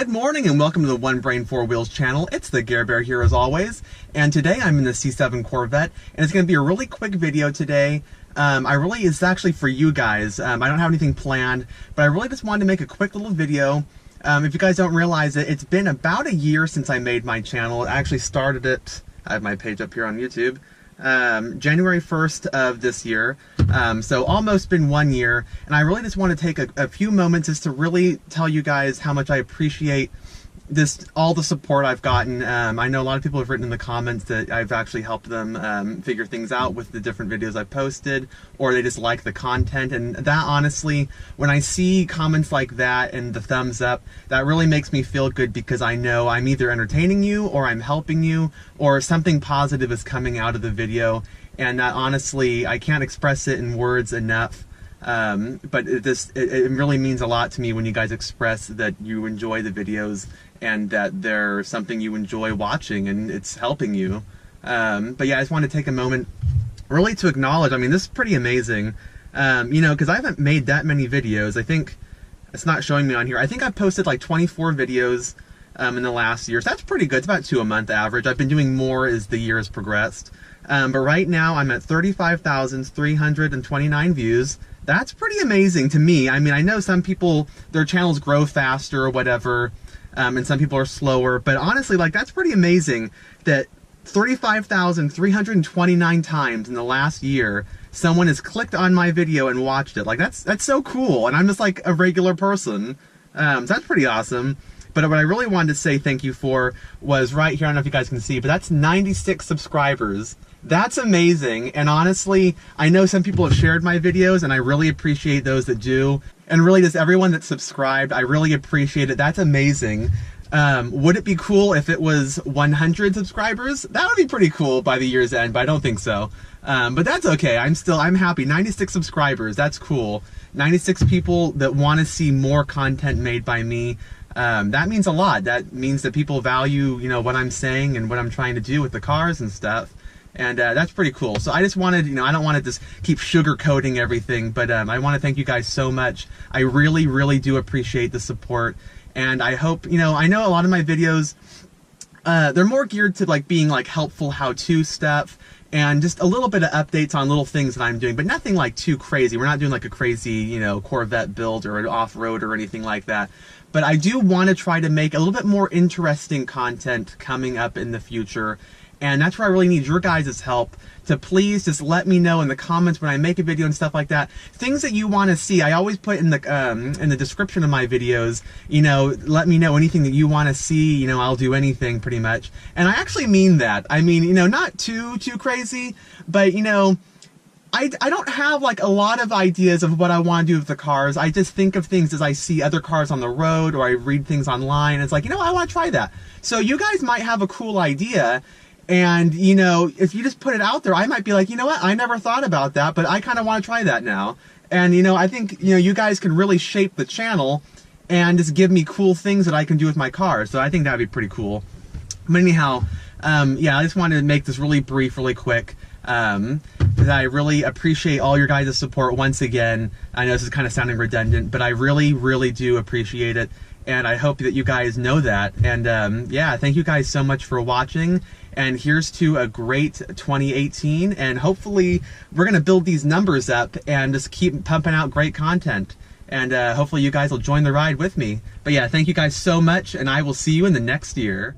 Good morning and welcome to the One Brain Four Wheels channel. It's the GarBear here as always, and today I'm in the C7 Corvette, and it's going to be a really quick video today. It's actually for you guys. I don't have anything planned, but I really just wanted to make a quick little video. If you guys don't realize it, it's been about a year since I made my channel. I actually started it, I have my page up here on YouTube, January 1st of this year. So almost been 1 year, and I really just want to take a few moments just to really tell you guys how much I appreciate all the support I've gotten. I know a lot of people have written in the comments that I've actually helped them figure things out with the different videos I've posted, or they just like the content, and that honestly, when I see comments like that and the thumbs up, that really makes me feel good, because I know I'm either entertaining you or I'm helping you or something positive is coming out of the video. And that honestly, I can't express it in words enough, but it really means a lot to me when you guys express that you enjoy the videos and that they're something you enjoy watching and it's helping you. But yeah, I just want to take a moment really to acknowledge, I mean, this is pretty amazing, you know, because I haven't made that many videos. I think, it's not showing me on here, I think I've posted like 24 videos in the last year, so that's pretty good. It's about 2 a month average. I've been doing more as the year has progressed. But right now I'm at 35,329 views. That's pretty amazing to me. I mean, I know some people, their channels grow faster or whatever, and some people are slower, but honestly, like, that's pretty amazing that 35,329 times in the last year someone has clicked on my video and watched it. Like, that's so cool, and I'm just like a regular person. So that's pretty awesome. But what I really wanted to say thank you for was right here, I don't know if you guys can see, but that's 96 subscribers. That's amazing, and honestly, I know some people have shared my videos, and I really appreciate those that do, and really just everyone that's subscribed, I really appreciate it. That's amazing. Would it be cool if it was 100 subscribers? That would be pretty cool by the year's end, but I don't think so. But that's okay, I'm happy. 96 subscribers, that's cool. 96 people that want to see more content made by me. That means a lot. That means that people value, you know, what I'm saying and what I'm trying to do with the cars and stuff. And that's pretty cool. So I just wanted, you know, I don't want to just keep sugarcoating everything, but I want to thank you guys so much. I really, really do appreciate the support. And I hope, you know, I know a lot of my videos, they're more geared to like being like helpful how-to stuff and just a little bit of updates on little things that I'm doing, but nothing like too crazy. We're not doing like a crazy, you know, Corvette build or an off-road or anything like that. But I do want to try to make a little bit more interesting content coming up in the future. And that's where I really need your guys' help to please just let me know in the comments when I make a video and stuff like that. Things that you want to see, I always put in the description of my videos, you know, let me know anything that you want to see, you know, I'll do anything pretty much. And I actually mean that. I mean, you know, not too crazy, but you know, I don't have like a lot of ideas of what I want to do with the cars. I just think of things as I see other cars on the road or I read things online. It's like, you know, I want to try that. So you guys might have a cool idea. And, you know, if you just put it out there, I might be like, you know what, I never thought about that, but I kind of want to try that now. And, you know, I think, you know, you guys can really shape the channel and just give me cool things that I can do with my car. So I think that'd be pretty cool. But anyhow, yeah, I just wanted to make this really brief, really quick. I really appreciate all your guys' support once again. I know this is kind of sounding redundant, but I really, really do appreciate it. And I hope that you guys know that. And yeah, thank you guys so much for watching. And here's to a great 2018. And hopefully we're going to build these numbers up and just keep pumping out great content. And hopefully you guys will join the ride with me. But yeah, thank you guys so much. And I will see you in the next year.